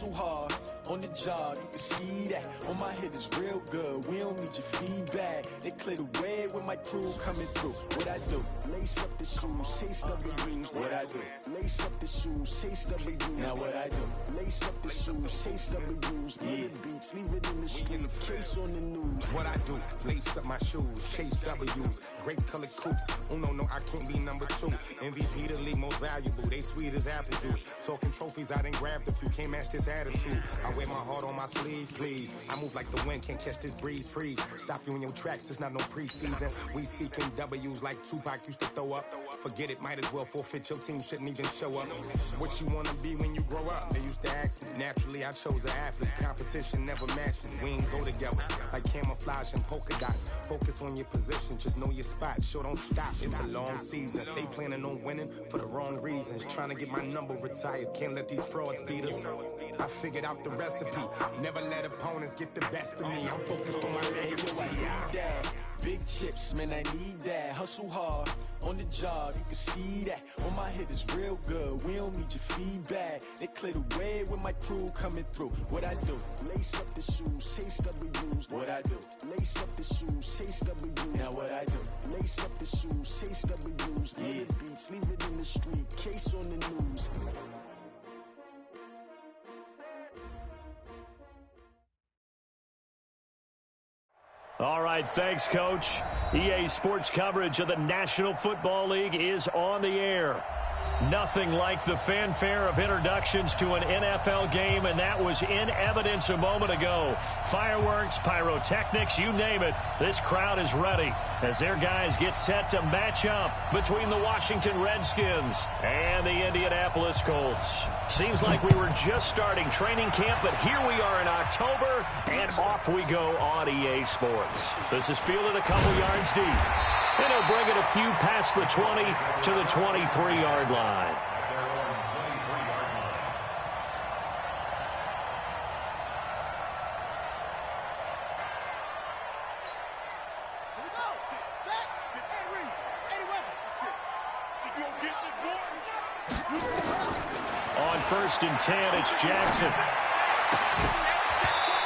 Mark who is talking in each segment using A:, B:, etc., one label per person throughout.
A: hustle hard on the job, you can see that. On my head is real good, we don't need your feedback. They clear the way with my crew coming through. What I do? Lace up the shoes, chase W's. What I do? Lace up the shoes, chase W's. Now what I do? Lace up the shoes, chase W's. Yeah, beats, leave it in the street, case on the news.
B: What I do? Lace up my shoes, chase W's. Great colored coops. Oh no, I can't be number 2. MVP the league most valuable. They sweet as apple juice. Talking trophies, I done grabbed a few. Can't match this attitude. I wear my heart on my sleeve, please. I move like the wind, can't catch this breeze, freeze. Stop you in your tracks, there's not no preseason. We seeking W's like Tupac used to throw up. Forget it, might as well forfeit. Your team shouldn't even show up. What you wanna be when you grow up? They used to ask me. Naturally, I chose an athlete. Competition never matched me. We ain't go together like camouflage and polka dots. Focus on your position, just know your spot. Sure, don't stop. It's a long season. They planning on winning for the wrong reasons. Trying to get my number retired. Can't let these frauds beat us. I figured out the recipe. Never let opponents get the best of me. I'm focused on my legacy.
A: Big chips, man, I need that. Hustle hard on the job, you can see that. On my head is real good, we don't need your feedback. They clear the way with my crew coming through. What I do? Lace up the shoes, chase W's. What I do? Lace up the shoes, chase W's. Now what I do? Lace up the shoes, chase W's. Yeah, beats, leave it in the street, case on the news.
C: All right, thanks, Coach. EA Sports coverage of the National Football League is on the air. Nothing like the fanfare of introductions to an NFL game, and that was in evidence a moment ago. Fireworks, pyrotechnics, you name it. This crowd is ready as their guys get set to match up between the Washington Redskins and the Indianapolis Colts. Seems like we were just starting training camp, but here we are in October, and off we go on EA Sports. This is fielded a couple yards deep. And he'll bring it a few past the 20 to the 23-yard line. On 1st and 10, it's Jackson.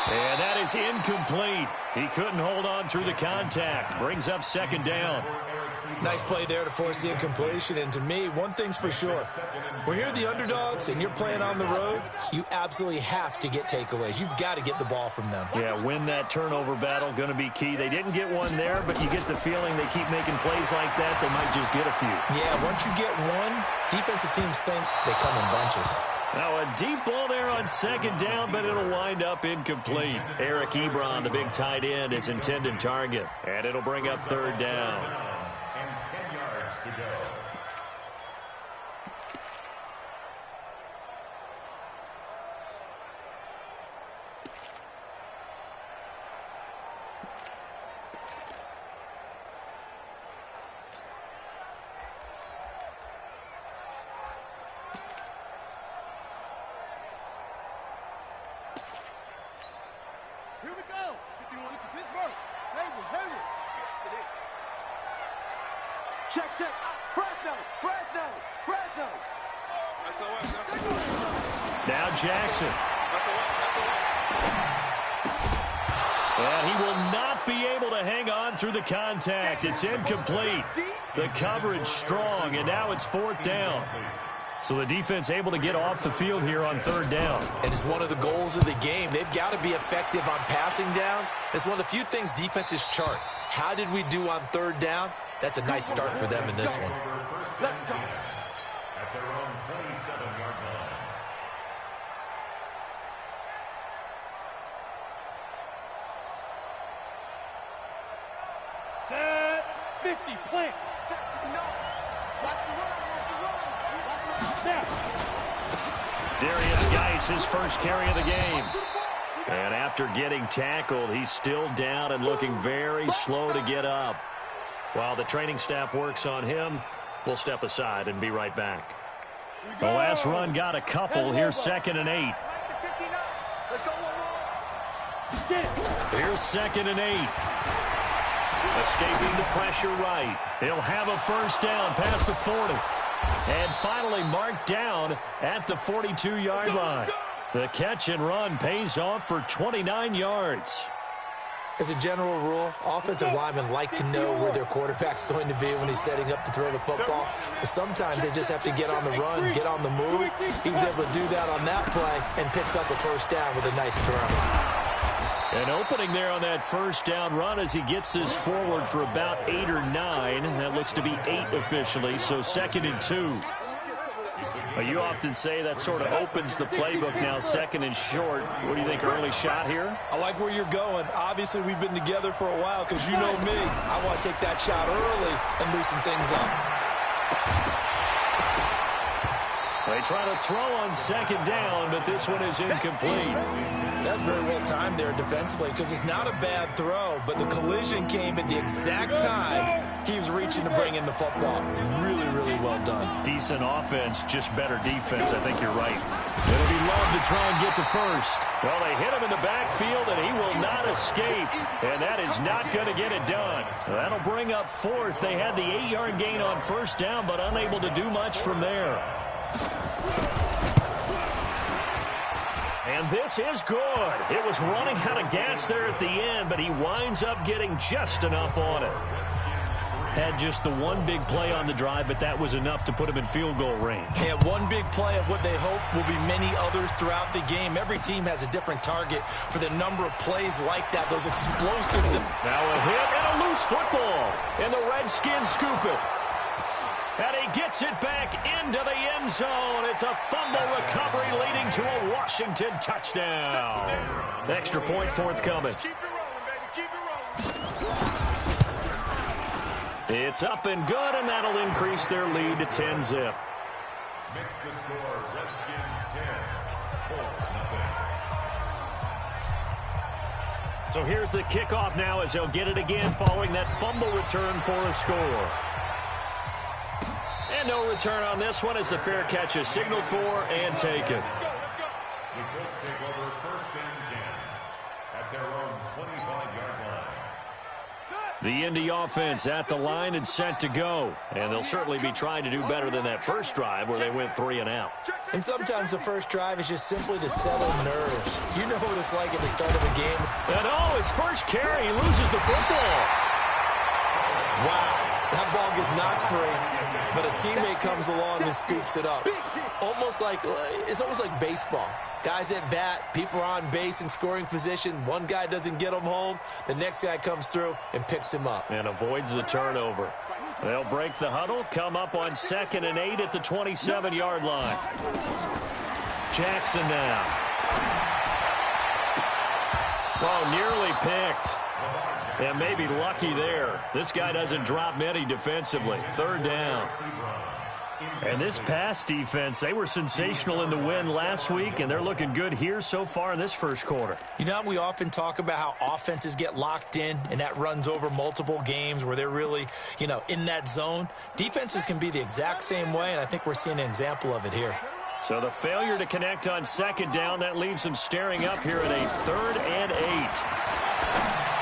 C: And that is incomplete. He couldn't hold on through the contact. Brings up 2nd down.
D: Nice play there to force the incompletion. And to me, one thing's for sure. When you're the underdogs and you're playing on the road, you absolutely have to get takeaways. You've got to get the ball from them.
C: Yeah, win that turnover battle, going to be key. They didn't get one there, but you get the feeling they keep making plays like that, they might just get a few.
D: Yeah, once you get one, defensive teams think they come in bunches.
C: Now a deep ball there on 2nd down, but it'll wind up incomplete. Eric Ebron, the big tight end, is intended target. And it'll bring up 3rd down.
E: And 10 yards to go.
F: Here we go. 51 to Pittsburgh. Hayward. Check. Fresno.
C: Now Jackson. And he will not be able to hang on through the contact. It's incomplete. The coverage strong, and now it's 4th down. So the defense able to get off the field here on 3rd down.
D: And it's one of the goals of the game. They've got to be effective on passing downs. It's one of the few things defenses chart. How did we do on 3rd down? That's a nice start for them in this one.
E: Let's go. At their own 27-yard line.
F: Set. 50. Plant.
C: Darius Geis, his first carry of the game. And after getting tackled, he's still down and looking very slow to get up. While the training staff works on him, we'll step aside and be right back. The last run got a couple. Here's 2nd and 8. Here's 2nd and 8. Escaping the pressure right. He'll have a 1st down past the 40. And finally marked down at the 42-yard line. The catch and run pays off for 29 yards.
D: As a general rule, offensive linemen like to know where their quarterback's going to be when he's setting up to throw the football. But sometimes they just have to get on the run, get on the move. He was able to do that on that play and picks up a first down with a nice throw.
C: An opening there on that first down run as he gets this forward for about 8 or 9. That looks to be 8 officially, so 2nd and 2. Well, you often say that sort of opens the playbook now, 2nd and short. What do you think, early shot here?
D: I like where you're going. Obviously, we've been together for a while because you know me. I want to take that shot early and loosen things up.
C: They try to throw on 2nd down, but this one is incomplete.
D: That's very well timed there defensively because it's not a bad throw, but the collision came at the exact time he was reaching to bring in the football. Really, really well done.
C: Decent offense, just better defense. I think you're right. It'll be love to try and get the first. Well, they hit him in the backfield, and he will not escape, and that is not going to get it done. That'll bring up 4th. They had the 8-yard gain on first down, but unable to do much from there. And this is good. It was running out of gas there at the end, but he winds up getting just enough on it. Had just the one big play on the drive, but that was enough to put him in field goal range.
D: Yeah, one big play of what they hope will be many others throughout the game. Every team has a different target for the number of plays like that, those explosives.
C: Now a hit and a loose football, and the Redskins scoop it. And he gets it back into the end zone. It's a fumble recovery leading to a Washington touchdown. Extra point forthcoming.
F: Keep it rolling, baby. Keep it rolling.
C: It's up and good, and that'll increase their lead to 10-zip.
E: Makes the score Redskins 10, Colts 0.
C: So here's the kickoff now as they'll get it again following that fumble return for a score. And no return on this one as the fair catch is signaled for and taken.
E: The Colts take over 1st and 10 at their own 25-yard line.
C: The Indy offense at the line and set to go. And they'll certainly be trying to do better than that first drive where they went 3 and out.
D: And sometimes the first drive is just simply to settle nerves. You know what it's like at the start of a game.
C: And his first carry, he loses the football.
D: Wow, that ball gets knocked free, but a teammate comes along and scoops it up. It's almost like baseball. Guys at bat, people are on base in scoring position. One guy doesn't get him home. The next guy comes through and picks him up.
C: And avoids the turnover. They'll break the huddle, come up on 2nd and 8 at the 27-yard line. Jackson now. Oh, nearly picked. And maybe lucky there. This guy doesn't drop many defensively. 3rd down. And this pass defense, they were sensational in the win last week, and they're looking good here so far in this first quarter.
D: You know, we often talk about how offenses get locked in, and that runs over multiple games where they're really, in that zone. Defenses can be the exact same way, and I think we're seeing an example of it here.
C: So the failure to connect on 2nd down, that leaves them staring up here at a 3rd and 8.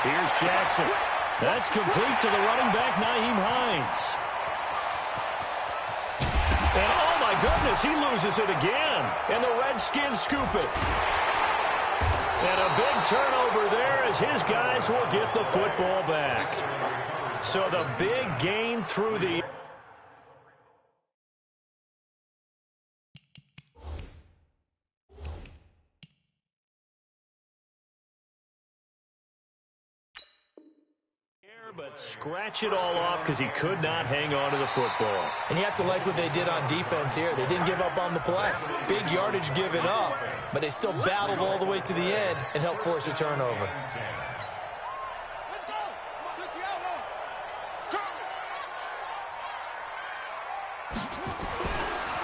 C: Here's Jackson. That's complete to the running back, Nyheim Hines. And oh my goodness, he loses it again. And the Redskins scoop it. And a big turnover there as his guys will get the football back. So the big gain through the... but scratch it all off because he could not hang on to the football.
D: And you have to like what they did on defense here. They didn't give up on the play. Big yardage given up, but they still battled all the way to the end and helped force a turnover.
F: Let's go. Take the outlaw.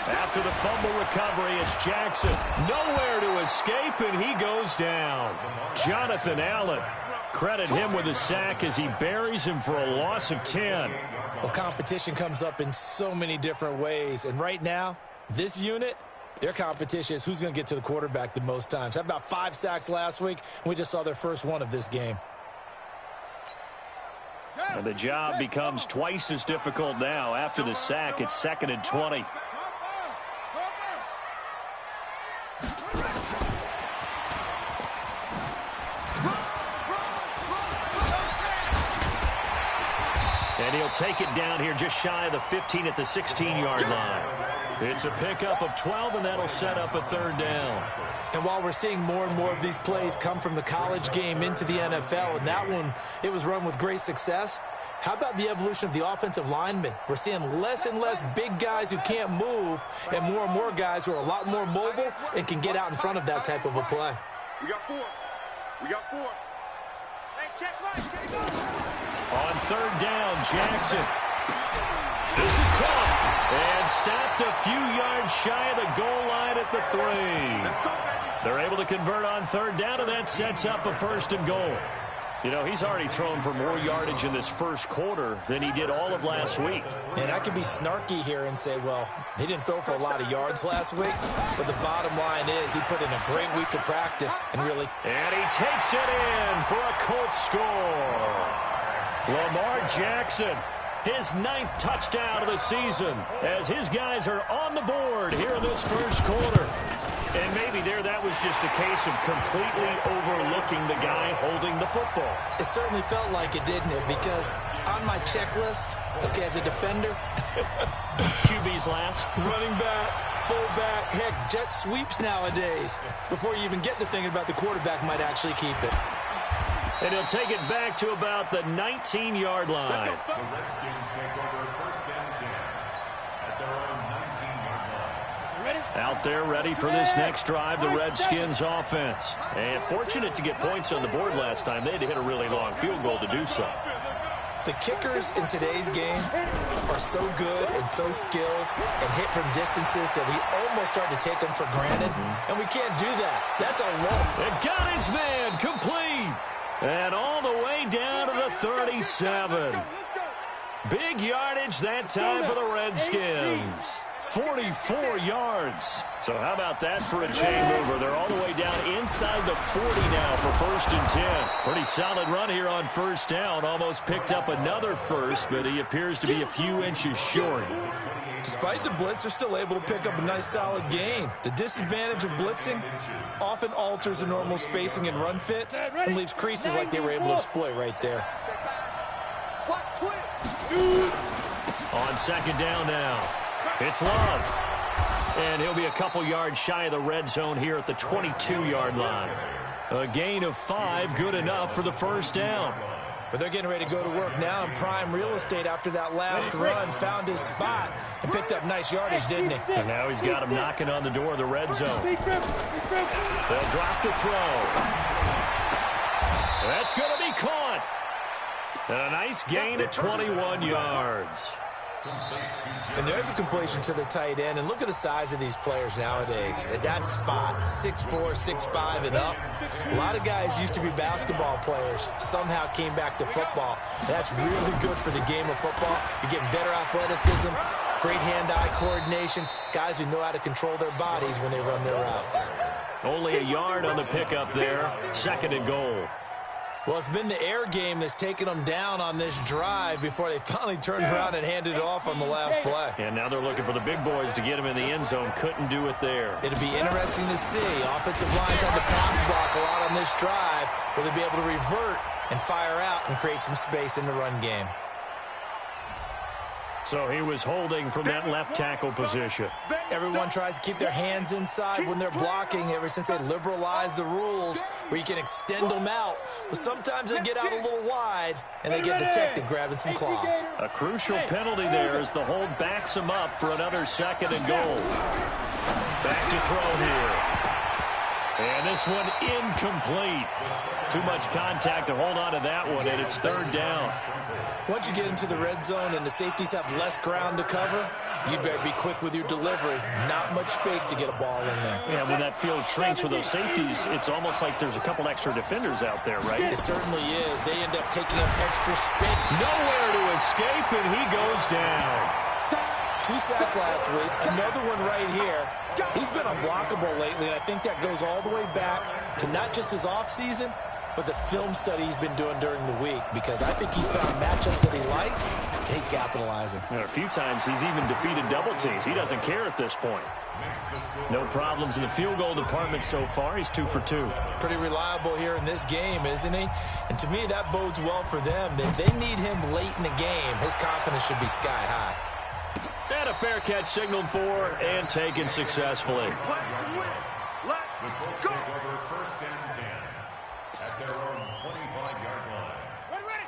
C: After the fumble recovery, it's Jackson. Nowhere to escape, and he goes down. Jonathan Allen. Credit him with a sack as he buries him for a loss of 10.
D: Well, competition comes up in so many different ways. And right now, this unit, their competition is who's going to get to the quarterback the most times. Had about 5 sacks last week, and we just saw their first one of this game.
C: And the job becomes twice as difficult now. After the sack, it's 2nd and 20. And he'll take it down here just shy of the 15 at the 16-yard line. It's a pickup of 12, and that'll set up a third down.
D: And while we're seeing more and more of these plays come from the college game into the NFL, and that one, it was run with great success, how about the evolution of the offensive linemen? We're seeing less and less big guys who can't move and more guys who are a lot more mobile and can get out in front of that type of a play.
F: We got four. Hey, check right.
C: On third down, Jackson. This is caught and stopped a few yards shy of the goal line at the 3. They're able to convert on third down, and that sets up a first and goal. You know, he's already thrown for more yardage in this first quarter than he did all of last week.
D: And I could be snarky here and say, well, he didn't throw for a lot of yards last week, but the bottom line is he put in a great week of practice and really...
C: And he takes it in for a Colts score. Lamar Jackson, his 9th touchdown of the season, as his guys are on the board here in this first quarter. And maybe that was just a case of completely overlooking the guy holding the football.
D: It certainly felt like it, didn't it? Because on my checklist, okay, as a defender,
C: QB's last.
D: running back, fullback, heck, jet sweeps nowadays. Before you even get to thinking about the quarterback might actually keep it.
C: And he'll take it back to about the 19-yard line.
E: The Redskins take over first and 10 at their own 19-yard line.
F: Ready?
C: Out there ready for this next drive, the Redskins offense. And fortunate to get points on the board last time. They had to hit a really long field goal to do so.
D: The kickers in today's game are so good and so skilled and hit from distances that we almost start to take them for granted. And we can't do that. That's a low.
C: And got his man complete. And all the way down to the 37. Big yardage that time for the Redskins. 44 yards. So how about that for a chain mover? They're all the way down inside the 40 now for first and 10. Pretty solid run here on first down. Almost picked up another first, but he appears to be a few inches short.
D: Despite the blitz, they're still able to pick up a nice solid gain. The disadvantage of blitzing often alters the normal spacing and run fits and leaves creases like they were able to exploit right there.
C: On second down now, it's Love. And he'll be a couple yards shy of the red zone here at the 22-yard line. A gain of 5, good enough for the first down.
D: But they're getting ready to go to work now in prime real estate after that last run. Found his spot and picked up nice yardage, didn't he?
C: And now he's got him knocking on the door of the red zone. They'll drop the throw. That's going to be caught. And a nice gain of 21 yards.
D: And there's a completion to the tight end. And look at the size of these players nowadays. At that spot, 6'4", 6'5", and up. A lot of guys used to be basketball players. Somehow came back to football. And that's really good for the game of football. You're getting better athleticism, great hand-eye coordination, guys who know how to control their bodies when they run their routes.
C: Only a yard on the pickup there. Second and goal.
D: Well, it's been the air game that's taken them down on this drive before they finally turned around and handed it off on the last play.
C: And now they're looking for the big boys to get him in the end zone. Couldn't do it there.
D: It'll be interesting to see. Offensive lines had to pass block a lot on this drive. Will they be able to revert and fire out and create some space in the run game?
C: So he was holding from that left tackle position.
D: Everyone tries to keep their hands inside when they're blocking ever since they liberalized the rules where you can extend them out. But sometimes they get out a little wide and they get detected grabbing some cloth.
C: A crucial penalty there as the hold backs him up for another second and goal. Back to throw here. And this one incomplete. Too much contact to hold on to that one, and it's third down.
D: Once you get into the red zone and the safeties have less ground to cover, you better be quick with your delivery. Not much space to get a ball in there.
C: Yeah, when that field shrinks with those safeties, it's almost like there's a couple extra defenders out there, right?
D: It certainly is. They end up taking up extra space.
C: Nowhere to escape, and he goes down.
D: 2 sacks last week, another one right here. He's been unblockable lately, and I think that goes all the way back to not just his offseason, but with the film study he's been doing during the week, because I think he's found matchups that he likes, and he's capitalizing.
C: And a few times he's even defeated double teams. He doesn't care at this point. No problems in the field goal department so far. He's 2 for 2.
D: Pretty reliable here in this game, isn't he? And to me, that bodes well for them. If they need him late in the game, his confidence should be sky high.
C: And a fair catch signaled for and taken successfully.
E: The Colts take over 1st and 10 at their own 25-yard line.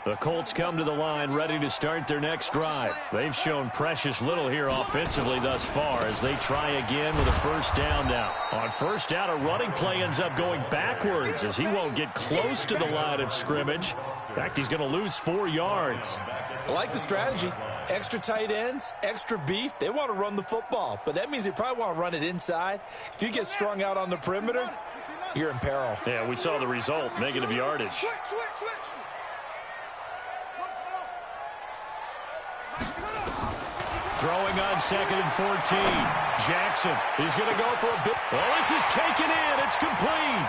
C: The Colts come to the line ready to start their next drive. They've shown precious little here offensively thus far as they try again with a first down now. On first down, a running play ends up going backwards as he won't get close to the line of scrimmage. In fact, he's going to lose 4 yards.
D: I like the strategy. Extra tight ends, extra beef. They want to run the football, but that means they probably want to run it inside. If you get strung out on the perimeter, you're in peril.
C: Yeah, we saw the result, negative yardage. Throwing on 2nd and 14. Jackson is going to go for a bit. Oh, this is taken in. It's complete.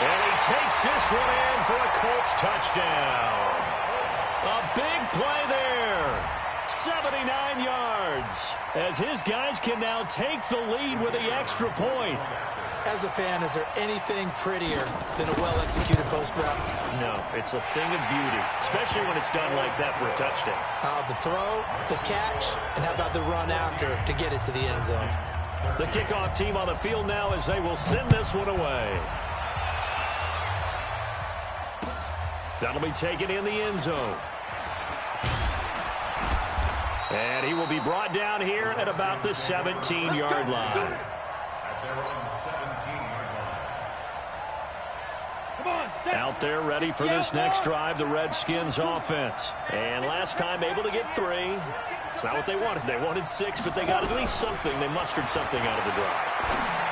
C: And he takes this one in for a Colts touchdown. A big play there. 79 yards. As his guys can now take the lead with the extra point.
D: As a fan, is there anything prettier than a well-executed post route?
C: No, it's a thing of beauty, especially when it's done like that for a touchdown.
D: The throw, the catch, and how about the run after to get it to the end zone?
C: The kickoff team on the field now as they will send this one away. That'll be taken in the end zone. And he will be brought down here at about the 17-yard line. Out there ready for this next drive, the Redskins offense. And last time able to get 3. It's not what they wanted. They wanted 6, but they got at least something. They mustered something out of the drive.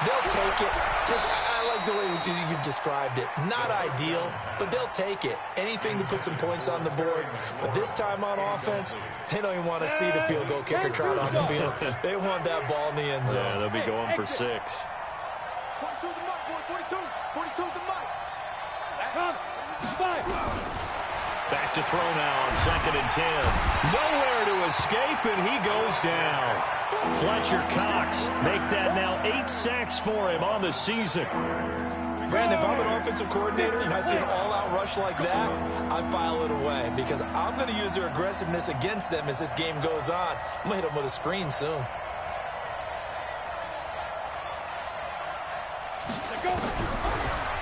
D: They'll take it. I like the way you described it. Not ideal, but they'll take it. Anything to put some points on the board. But this time on offense, they don't even want to see the field goal kicker trot on the field. They want that ball in the end zone.
C: Yeah, they'll be going for 6.
F: 42 the mic, boys. 42. 42 the mic.
C: Back to throw now on 2nd and 10. Nowhere to escape, and he goes down. Fletcher Cox make that now 8 sacks for him on the season.
D: Brandon, if I'm an offensive coordinator and I see an all-out rush like that, I file it away because I'm going to use their aggressiveness against them as this game goes on. I'm going to hit them with a screen soon.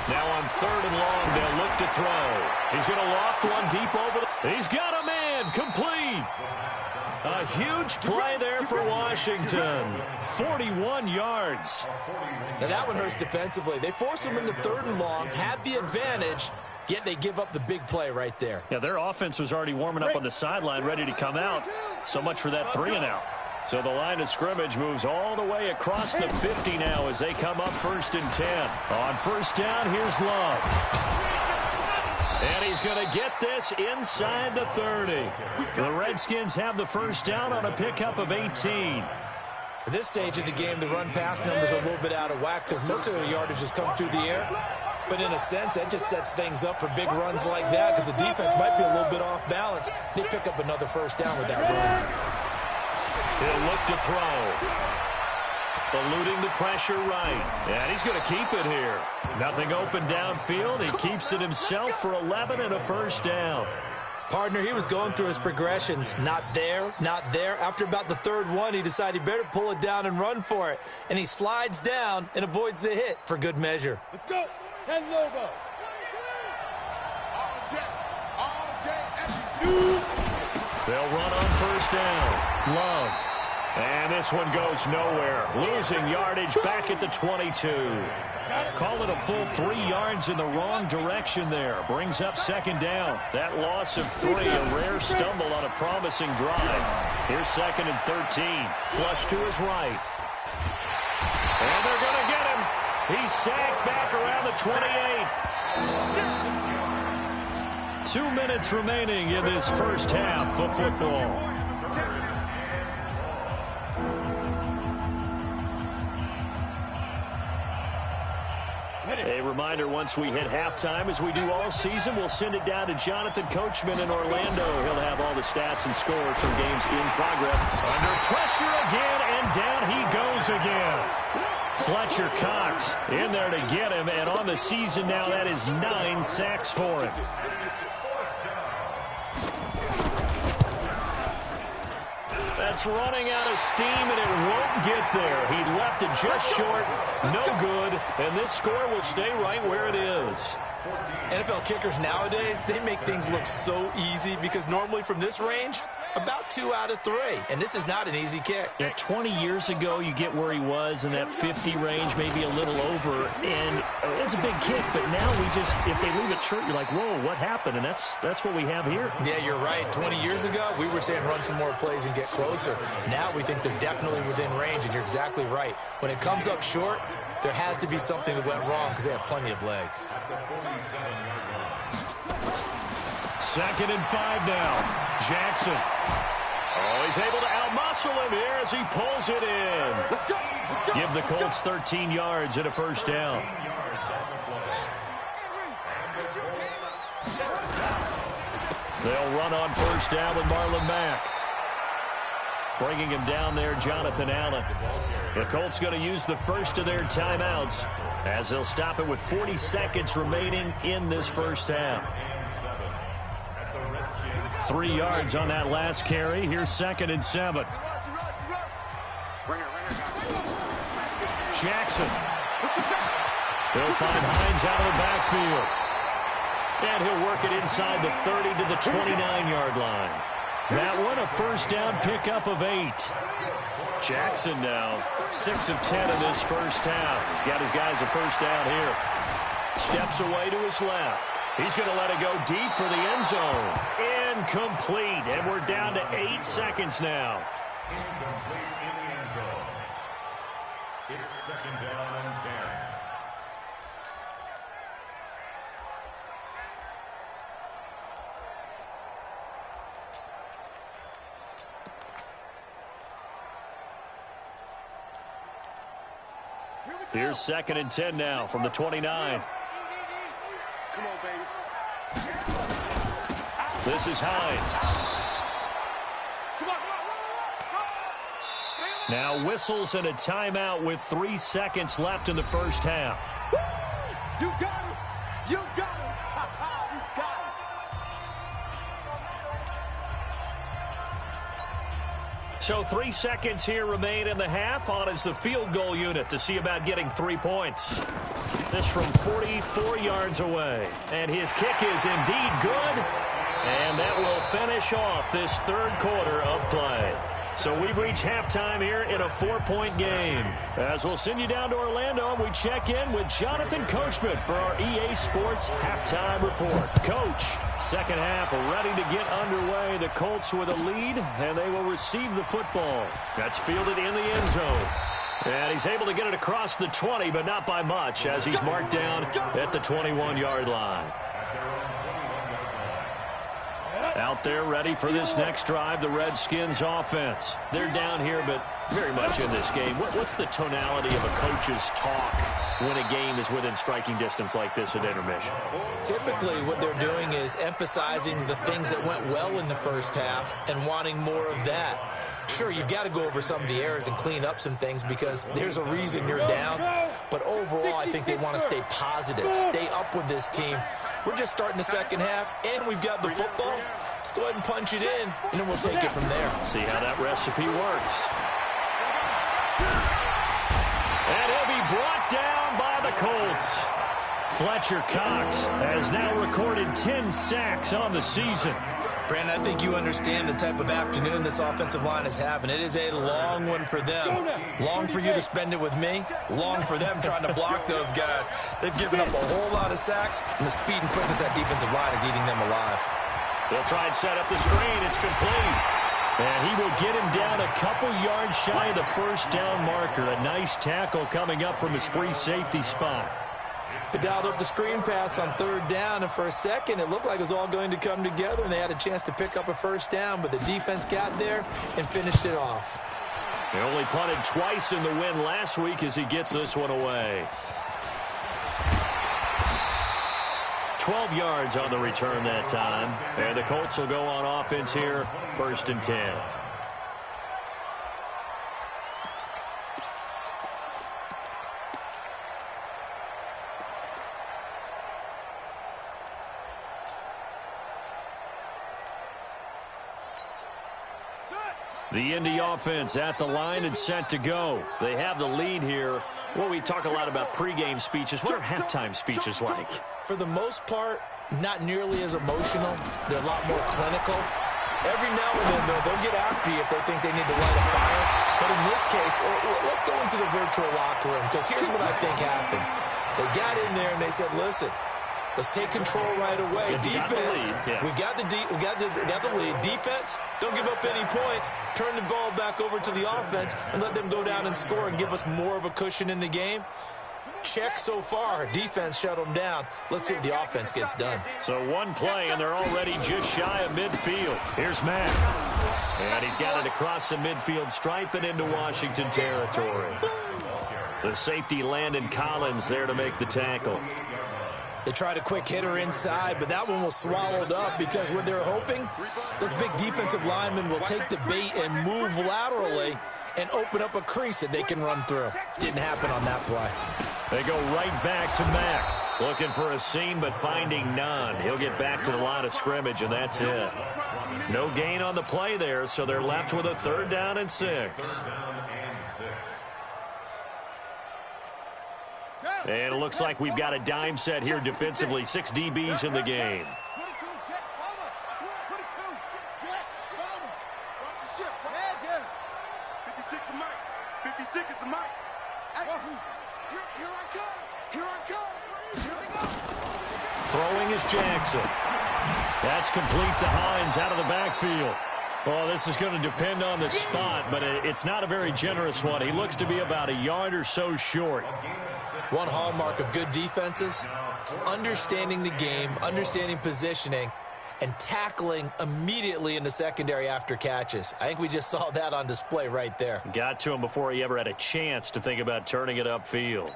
C: Now on 3rd and long, they'll look to throw. He's going to loft one deep over. He's got a man complete. A huge play there for Washington. 41 yards.
D: Now that one hurts defensively. They force him into 3rd and long, had the advantage, yet they give up the big play right there.
C: Yeah, their offense was already warming up on the sideline, ready to come out. So much for that 3-and-out. So the line of scrimmage moves all the way across the 50 now as they come up 1st and 10. On first down, here's Love. And he's going to get this inside the 30. The Redskins have the first down on a pickup of 18.
D: At this stage of the game, the run-pass numbers are a little bit out of whack because most of the yardage has come through the air. But in a sense, that just sets things up for big runs like that because the defense might be a little bit off balance. They pick up another first down with that run.
C: He'll look to throw. Eluding the pressure right. And he's going to keep it here. Nothing open downfield. He keeps it himself for 11 and a first down.
D: Partner, he was going through his progressions. Not there, not there. After about the 3rd one, he decided he better pull it down and run for it. And he slides down and avoids the hit for good measure.
F: Let's go. 10 logo. All day execute.
C: They'll run on first down. Love. And this one goes nowhere. Losing yardage back at the 22. Call it a full 3 yards in the wrong direction there. Brings up 2nd down. That loss of 3, a rare stumble on a promising drive. Here's 2nd and 13. Flush to his right. And they're going to get him. He's sacked back around the 28. 2 minutes remaining in this first half of football. A reminder, once we hit halftime, as we do all season, we'll send it down to Jonathan Coachman in Orlando. He'll have all the stats and scores from games in progress. Under pressure again, and down he goes again. Fletcher Cox in there to get him, and on the season now, that is 9 sacks for him. That's running out of steam, and it won't get there. He left it just short, no good, and this score will stay right where it is.
D: NFL kickers nowadays, they make things look so easy because normally from this range, about 2 out of 3, and this is not an easy kick.
C: Yeah, 20 years ago, you get where he was in that 50 range, maybe a little over, and it's a big kick, but now we just, if they leave it short, you're like, whoa, what happened? And that's what we have here.
D: Yeah, you're right. 20 years ago, we were saying run some more plays and get closer. Now we think they're definitely within range, and you're exactly right. When it comes up short, there has to be something that went wrong because they have plenty of leg.
C: 2nd and 5 now. Jackson. Oh, he's able to outmuscle him here as he pulls it in. Give the Colts 13 yards and a first down. They'll run on first down with Marlon Mack. Bringing him down there, Jonathan Allen. The Colts going to use the first of their timeouts as they'll stop it with 40 seconds remaining in this first half. 3 yards on that last carry. Here's 2nd and 7. Jackson. He'll find Hines out of the backfield. And he'll work it inside the 30 to the 29-yard line. That one a first down pickup of 8. Jackson now 6 of 10 in this first half. He's got his guys a first down here. Steps away to his left. He's going to let it go deep for the end zone. Incomplete. And we're down to 8 seconds now.
E: Incomplete in the end zone. It's 2nd down and 10.
C: Here's 2nd and 10 now from the 29.
F: Come on, baby.
C: This is Hines. Now whistles and a timeout with 3 seconds left in the first half.
F: You got him. You got him. You got him.
C: So 3 seconds here remain in the half. On is the field goal unit to see about getting 3 points. This from 44 yards away. And his kick is indeed good. And that will finish off this third quarter of play. So we've reached halftime here in a 4-point game. As we'll send you down to Orlando, we check in with Jonathan Coachman for our EA Sports halftime report. Coach, second half ready to get underway. The Colts with a lead, and they will receive the football. That's fielded in the end zone. And he's able to get it across the 20, but not by much, as he's marked down at the 21-yard line. Out there ready for this next drive, the Redskins offense. They're down here, but very much in this game. What's the tonality of a coach's talk when a game is within striking distance like this at intermission?
D: Typically, what they're doing is emphasizing the things that went well in the first half and wanting more of that. Sure, you've got to go over some of the errors and clean up some things because there's a reason you're down. But overall, I think they want to stay positive, stay up with this team. We're just starting the second half, and we've got the football. Let's go ahead and punch it in, and then we'll take it from there.
C: See how that recipe works. And he'll be brought down by the Colts. Fletcher Cox has now recorded 10 sacks on the season.
D: Brandon, I think you understand the type of afternoon this offensive line is having. It is a long one for them. Long for you to spend it with me. Long for them trying to block those guys. They've given up a whole lot of sacks, and the speed and quickness that defensive line is eating them alive.
C: They'll try and set up the screen. It's complete. And he will get him down a couple yards shy of the first down marker. A nice tackle coming up from his free safety spot.
D: They dialed up the screen pass on third down, and for a second it looked like it was all going to come together, and they had a chance to pick up a first down, but the defense got there and finished it off.
C: He only punted twice in the win last week as he gets this one away. 12 yards on the return that time. And the Colts will go on offense here, 1st and 10. The Indy offense at the line and set to go. They have the lead here. Well, we talk a lot about pregame speeches. What are halftime speeches like?
D: For the most part, not nearly as emotional. They're a lot more clinical. Every now and then, though, they'll get after you if they think they need to light a fire. But in this case, let's go into the virtual locker room, because here's what I think happened. They got in there and they said, listen, let's take control right away. Defense, we got the lead. Defense, don't give up any points. Turn the ball back over to the offense and let them go down and score and give us more of a cushion in the game. Check so far. Defense shut them down. Let's see if the offense gets done.
C: So one play, and they're already just shy of midfield. Here's Mack. And he's got it across the midfield stripe and into Washington territory. The safety, Landon Collins, there to make the tackle.
D: They tried a quick hitter inside, but that one was swallowed up because what they're hoping, those big defensive linemen will take the bait and move laterally and open up a crease that they can run through. Didn't happen on that play.
C: They go right back to Mack. Looking for a seam, but finding none. He'll get back to the line of scrimmage, and that's it. No gain on the play there, so they're left with a 3rd down and 6. And it looks like we've got a dime set here defensively. 6 DBs in the game. Throwing is Jackson. That's complete to Hines out of the backfield. Well, this is going to depend on the spot, but it's not a very generous one. He looks to be about a yard or so short.
D: One hallmark of good defenses is understanding the game, understanding positioning, and tackling immediately in the secondary after catches. I think we just saw that on display right there.
C: Got to him before he ever had a chance to think about turning it upfield.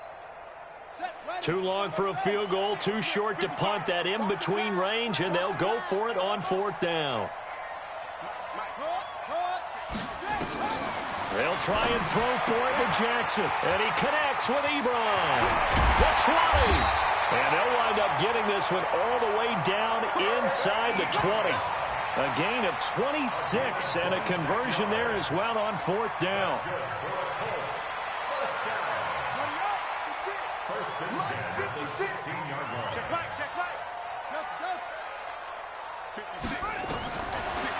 C: Too long for a field goal, too short to punt. That in-between range, and they'll go for it on 4th down. They'll try and throw for it with Jackson. And he connects with Ebron. The 20. And they'll wind up getting this one all the way down inside the 20. A gain of 26 and a conversion there as well on 4th down.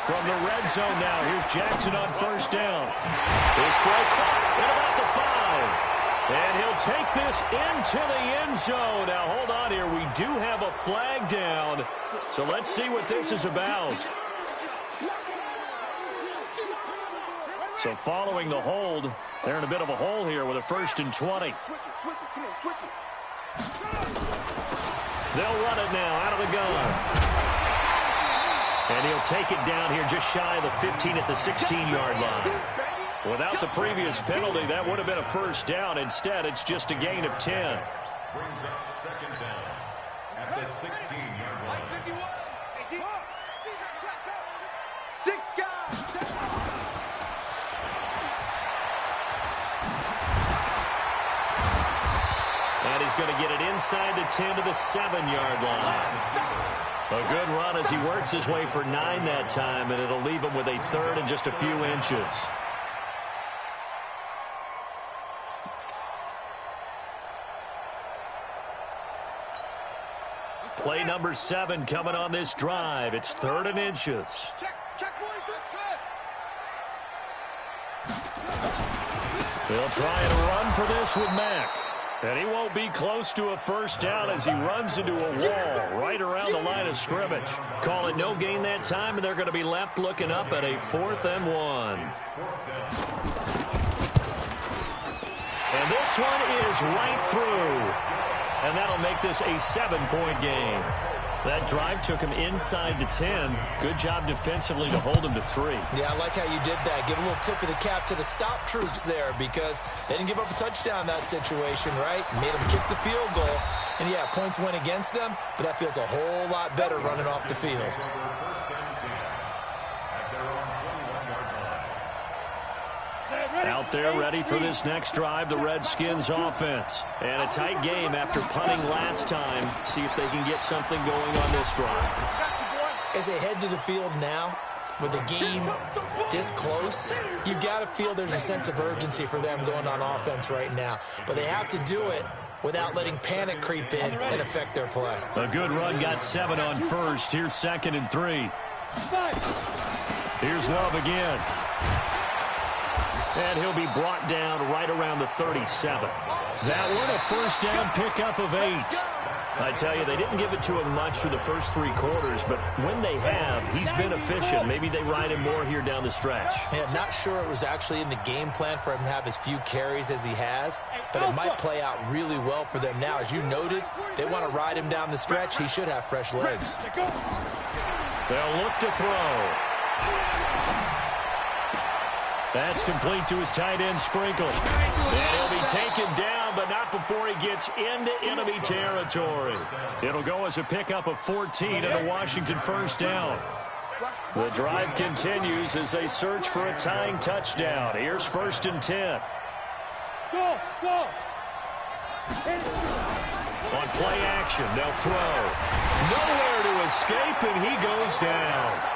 C: From the red zone now, here's Jackson on 1st down. His throw caught at about the 5. And he'll take this into the end zone. Now, hold on here. We do have a flag down. So let's see what this is about. So following the hold, they're in a bit of a hole here with a 1st and 20. They'll run it now out of the gun. And he'll take it down here just shy of the 15 at the 16-yard line. Without the previous penalty, that would have been a 1st down. Instead, it's just a gain of 10.
E: Brings up 2nd down at the 16-yard line.
C: And he's going to get it inside the 10 to the 7-yard line. A good run as he works his way for 9 that time, and it'll leave him with a 3rd and just a few inches. Play number 7 coming on this drive. It's 3rd and inches. They'll try and run for this with Mack. And he won't be close to a 1st down as he runs into a wall right around the line of scrimmage. Call it no gain that time, and they're going to be left looking up at a 4th and 1. And this one is right through. And that'll make this a 7-point game. That drive took him inside the 10. Good job defensively to hold him to 3.
D: Yeah, I like how you did that. Give a little tip of the cap to the stop troops there because they didn't give up a touchdown in that situation, right? Made them kick the field goal. And, yeah, points went against them, but that feels a whole lot better running off the field.
C: Out there ready for this next drive, the Redskins offense. And a tight game after punting last time. See if they can get something going on this drive.
D: As they head to the field now, with the game this close, you've got to feel there's a sense of urgency for them going on offense right now. But they have to do it without letting panic creep in and affect their play.
C: A good run got 7 on first. Here's 2nd and 3. Here's Love again. And he'll be brought down right around the 37. That one a first down pickup of 8. I tell you, they didn't give it to him much through the first 3 quarters, but when they have, he's been efficient. Maybe they ride him more here down the stretch.
D: Yeah, not sure it was actually in the game plan for him to have as few carries as he has, but it might play out really well for them now. As you noted, they want to ride him down the stretch. He should have fresh legs.
C: They'll look to throw. That's complete to his tight end, Sprinkle. And he'll be taken down, but not before he gets into enemy territory. It'll go as a pickup of 14 and a Washington first down. The drive continues as they search for a tying touchdown. Here's 1st and 10.
F: Go, go.
C: On play action, they'll throw. Nowhere to escape, and he goes down.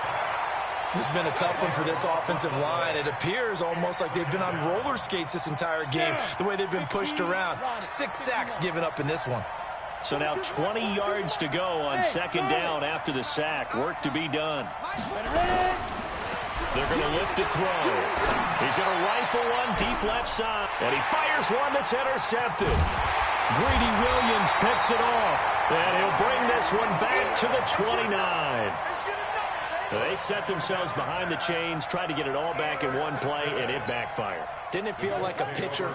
D: This has been a tough one for this offensive line. It appears almost like they've been on roller skates this entire game, the way they've been pushed around. 6 sacks given up in this one.
C: So now 20 yards to go on 2nd down after the sack. Work to be done. They're going to look to throw. He's going to rifle one deep left side. And he fires one that's intercepted. Greedy Williams picks it off. And he'll bring this one back to the 29. They set themselves behind the chains, tried to get it all back in one play, and it backfired.
D: Didn't it feel like a pitcher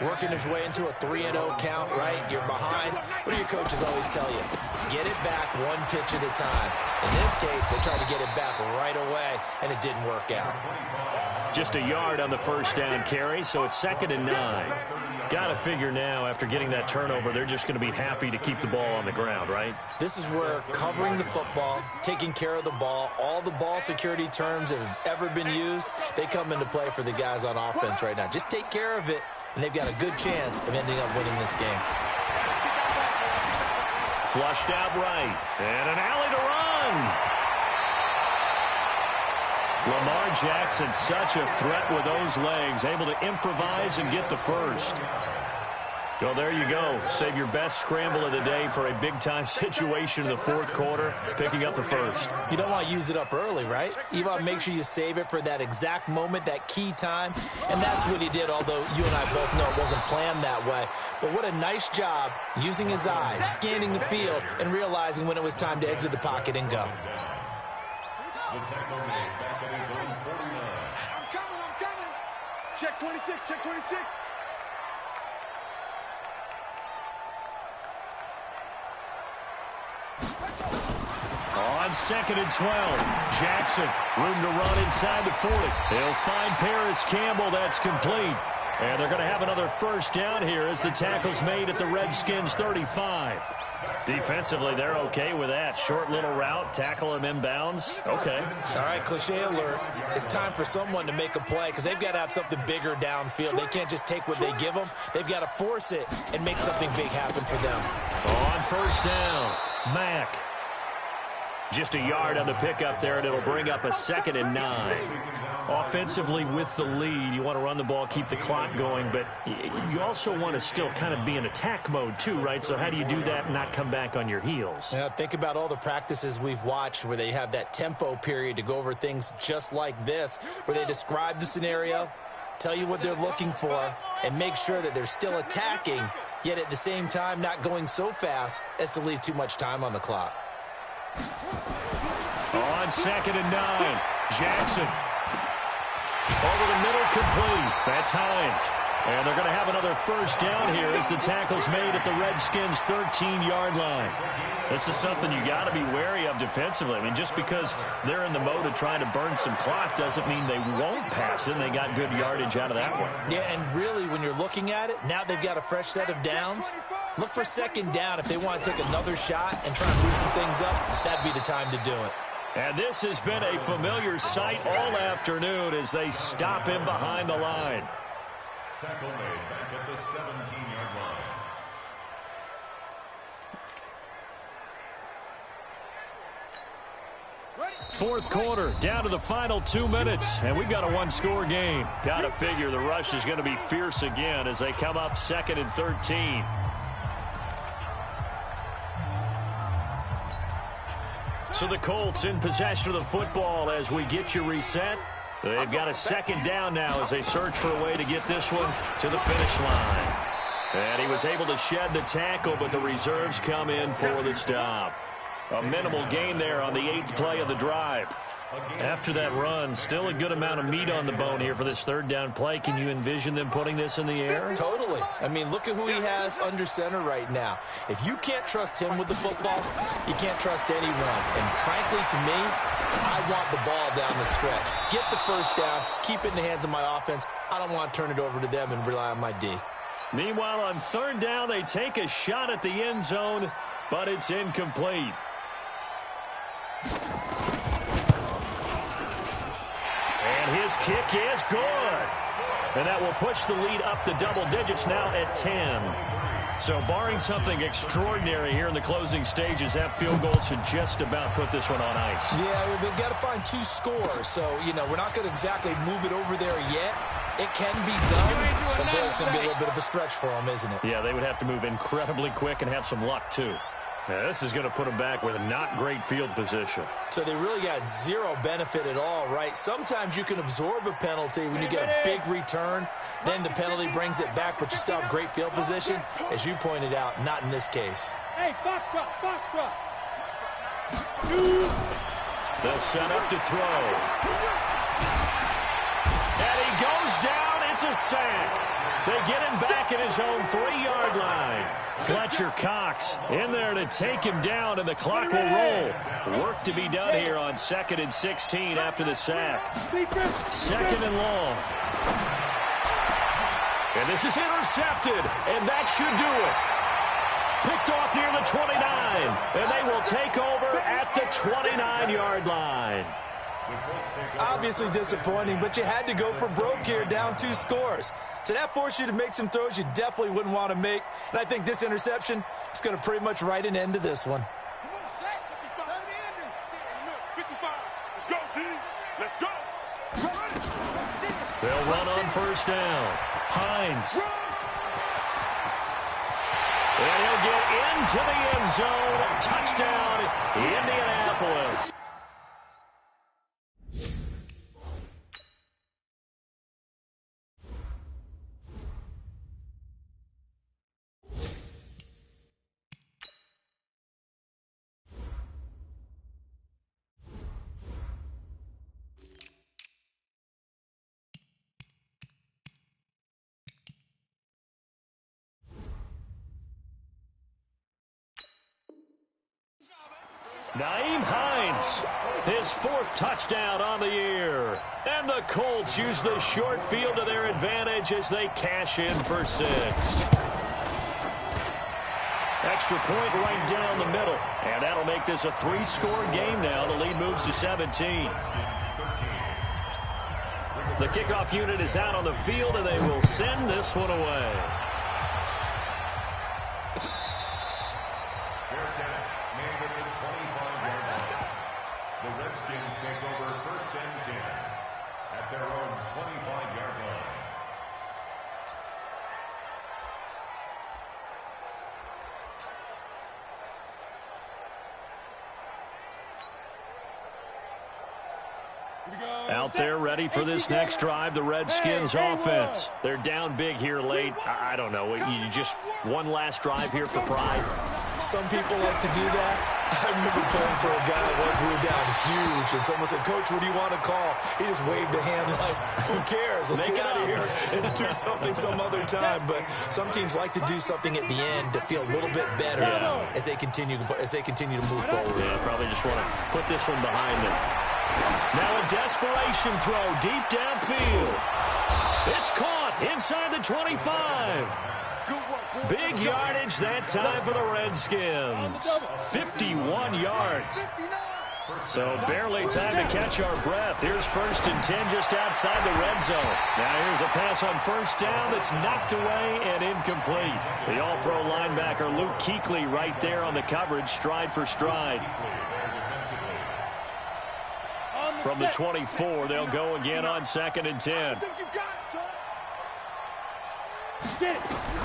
D: working his way into a 3-0 count, right? You're behind. What do your coaches always tell you? Get it back one pitch at a time. In this case, they tried to get it back right away, and it didn't work out.
C: Just a yard on the first down carry, so it's 2nd and 9. Got to figure now, after getting that turnover, they're just going to be happy to keep the ball on the ground, right?
D: This is where covering the football, taking care of the ball, all the ball security terms that have ever been used, they come into play for the guys on offense right now. Just take care of it, and they've got a good chance of ending up winning this game.
C: Flushed out right, and an alley to run. Lamar Jackson, such a threat with those legs, able to improvise and get the first. Well, there you go. Save your best scramble of the day for a big-time situation in the 4th quarter, picking up the first.
D: You don't want to use it up early, right? You want to make sure you save it for that exact moment, that key time, and that's what he did, although you and I both know it wasn't planned that way. But what a nice job using his eyes, scanning the field, and realizing when it was time to exit the pocket and go.
F: Check 26, check 26.
C: On 2nd and 12, Jackson, room to run inside the 40. He'll find Paris Campbell. That's complete. And they're going to have another first down here as the tackle's made at the Redskins 35. Defensively, they're okay with that. Short little route, tackle him inbounds. Okay.
D: All right, cliche alert. It's time for someone to make a play because they've got to have something bigger downfield. They can't just take what they give them. They've got to force it and make something big happen for them.
C: On first down, Mack. Just a yard on the pickup there, and it'll bring up a 2nd and 9. Offensively with the lead, you want to run the ball, keep the clock going, but you also want to still kind of be in attack mode too, right? So how do you do that and not come back on your heels?
D: Yeah, think about all the practices we've watched where they have that tempo period to go over things just like this, where they describe the scenario, tell you what they're looking for, and make sure that they're still attacking, yet at the same time not going so fast as to leave too much time on the clock.
C: On 2nd and 9, Jackson. Over the middle, complete. That's Hines. And they're going to have another first down here as the tackle's made at the Redskins' 13-yard line. This is something you got to be wary of defensively. I mean, just because they're in the mode of trying to burn some clock doesn't mean they won't pass it. And they got good yardage out of that one.
D: Yeah, and really, when you're looking at it, now they've got a fresh set of downs. Look for second down if they want to take another shot and try and loosen things up. That'd be the time to do it.
C: And this has been a familiar sight all afternoon as they stop him behind the line.
E: Tackle made back at the 17-yard line.
C: Fourth quarter, down to the final 2 minutes, and we've got a one-score game. Got to figure the rush is going to be fierce again as they come up 2nd and 13. So the Colts in possession of the football as we get you reset. They've got a second down now as they search for a way to get this one to the finish line. And he was able to shed the tackle, but the reserves come in for the stop. A minimal gain there on the 8th play of the drive. After that run, still a good amount of meat on the bone here for this third down play. Can you envision them putting this in the air?
D: Totally. I mean, look at who he has under center right now. If you can't trust him with the football, you can't trust anyone. And frankly, to me, I want the ball down the stretch. Get the first down, keep it in the hands of my offense. I don't want to turn it over to them and rely on my D.
C: Meanwhile, on third down, they take a shot at the end zone, but it's incomplete. And his kick is good. And that will push the lead up to double digits now at 10. So barring something extraordinary here in the closing stages, that field goal should just about put this one on ice.
D: Yeah, we've got to find 2 scores. So, we're not going to exactly move it over there yet. It can be done, but boy, it's going to be a little bit of a stretch for them, isn't it?
C: Yeah, they would have to move incredibly quick and have some luck, too. Now, this is going to put them back with a not great field position.
D: So they really got zero benefit at all, right? Sometimes you can absorb a penalty when you get a big return. Then the penalty brings it back, but you still have great field position. As you pointed out, not in this case.
F: Hey, box truck.
C: They'll set up to throw. And he goes down. It's a sack. They get him back at his own 3-yard line. Fletcher Cox in there to take him down, and the clock will roll. Work to be done here on 2nd and 16 after the sack. 2nd and long. And this is intercepted, and that should do it. Picked off near the 29, and they will take over at the 29-yard line.
D: Obviously disappointing, but you had to go for broke here, down 2 scores. So that forced you to make some throws you definitely wouldn't want to make. And I think this interception is going to pretty much write an end to this one.
F: Come on, Shaq. 55. Let's go, D. Let's go.
C: They'll run on first down. Hines. And he'll get into the end zone. Touchdown, Indianapolis. Nyheim Hines, his 4th touchdown on the year. And the Colts use the short field to their advantage as they cash in for 6. Extra point right down the middle. And that'll make this a 3-score game now. The lead moves to 17. The kickoff unit is out on the field, and they will send this one away.
E: The Redskins take over 1st and 10 at their own 25-yard line.
C: Out there ready for this next drive, the Redskins offense. They're down big here late. I don't know. You just one last drive here for pride.
D: Some people like to do that. I remember playing for a guy once. We were down huge, and someone said, "Coach, what do you want to call?" He just waved a hand like, "Who cares? Let's get out of here and do something some other time." But some teams like to do something at the end to feel a little bit better as they continue to move forward.
C: Yeah, probably just want to put this one behind them. Now a desperation throw deep downfield. It's caught inside the 25. Big yardage that time for the Redskins. 51 yards. So barely time to catch our breath. Here's 1st and 10 just outside the red zone. Now here's a pass on 1st down that's knocked away and incomplete. The all-pro linebacker Luke Kuechly right there on the coverage, stride for stride. From the 24, they'll go again on 2nd and 10.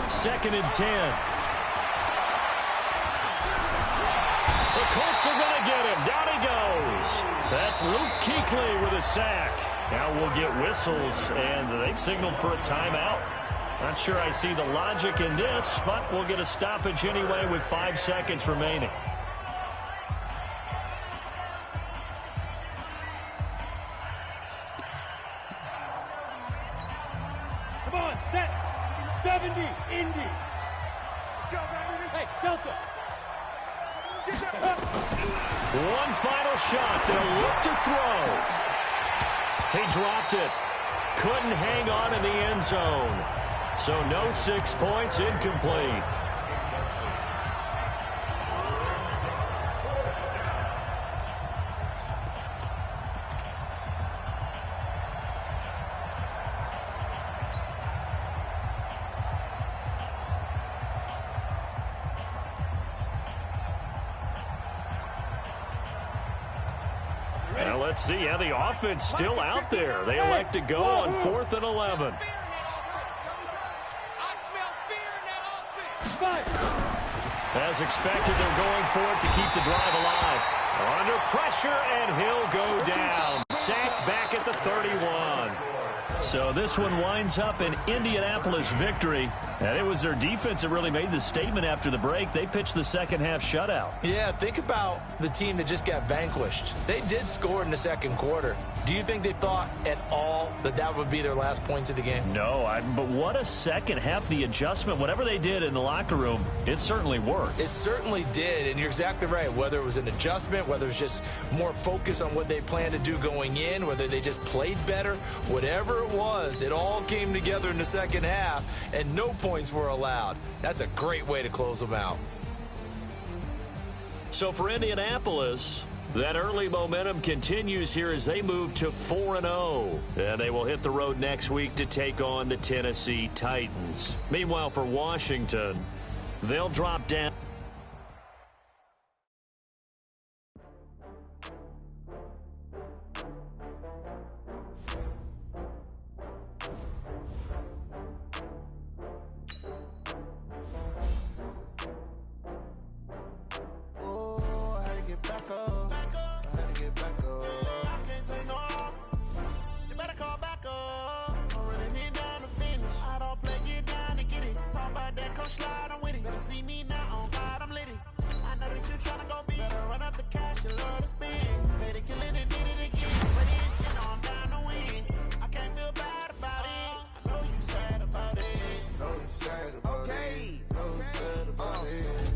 C: 2nd and 10. The Colts are going to get him. Down he goes. That's Luke Kuechly with a sack. Now we'll get whistles, and they've signaled for a timeout. Not sure I see the logic in this, but we'll get a stoppage anyway with 5 seconds remaining.
F: Come on, set. 70, Indy. Hey, Delta.
C: One final shot. They'll look to throw. He dropped it. Couldn't hang on in the end zone. So no 6 points, incomplete. Now let's see how the offense still out there. They elect to go on 4th and 11. As expected, they're going for it to keep the drive alive. Under pressure, and he'll go down. Sacked back at the 31. So this one winds up an Indianapolis victory. And it was their defense that really made the statement after the break. They pitched the second half shutout.
D: Yeah, think about the team that just got vanquished. They did score in the second quarter. Do you think they thought at all that that would be their last points of the game?
C: No, but what a second half. The adjustment, whatever they did in the locker room, it certainly worked.
D: It certainly did, and you're exactly right. Whether it was an adjustment, whether it was just more focus on what they planned to do going in, whether they just played better, whatever it was, it all came together in the second half, and no points were allowed. That's a great way to close them out.
C: So for Indianapolis, that early momentum continues here as they move to 4-0. And they will hit the road next week to take on the Tennessee Titans. Meanwhile, for Washington, they'll drop down.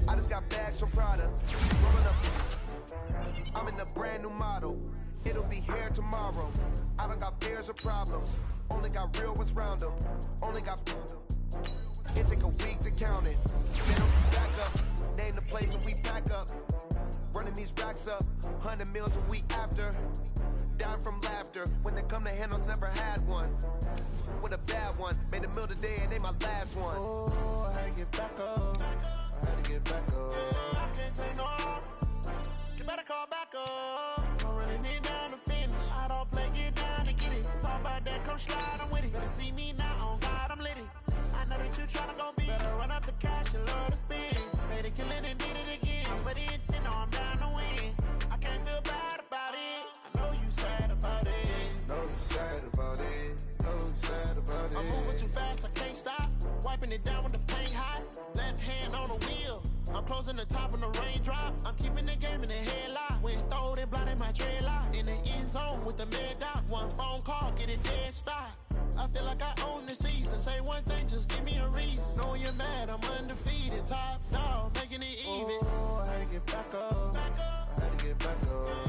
G: I just got bags from Prada. Rolling up. I'm in a brand new model. It'll be here tomorrow. I don't got fears or problems. Only got real ones round them. Only got. It take a week to count it. Then I'm back up. Name the place and we back up. Running these racks up. 100 meals a week after. Down from laughter. When they come to handles, never had one. With a bad one. Made a meal today and they my last one. Oh, I had to get back up. I had to get back up. I can't take no off. You better call back up. I'm running it down to finish. I don't play, get down and get it. Talk about that, come slide, I'm with it. Better see me now, on God, I'm litty. I know that you tryna go big. Better run up the cash, you love to spend. Made a killing and did it again. I'm with the intent, no, I'm down to win. I can't feel bad about it. I know you sad about it. Know you sad about it. Know you sad about it. I'm moving too fast, I can't stop. Wiping it down with the paint hot. Left hand on the wheel.
H: I'm closing the top on the raindrop. I'm keeping the game in the headlock. Went throwed and blinded my dreadlock. In the end zone with the mad dot. One phone call, get it dead stop. I feel like I own the season. Say one thing, just give me a reason. Knowing you're mad, I'm undefeated. Top dog, making it even.
I: Oh, I had to get back up. I had to get back up.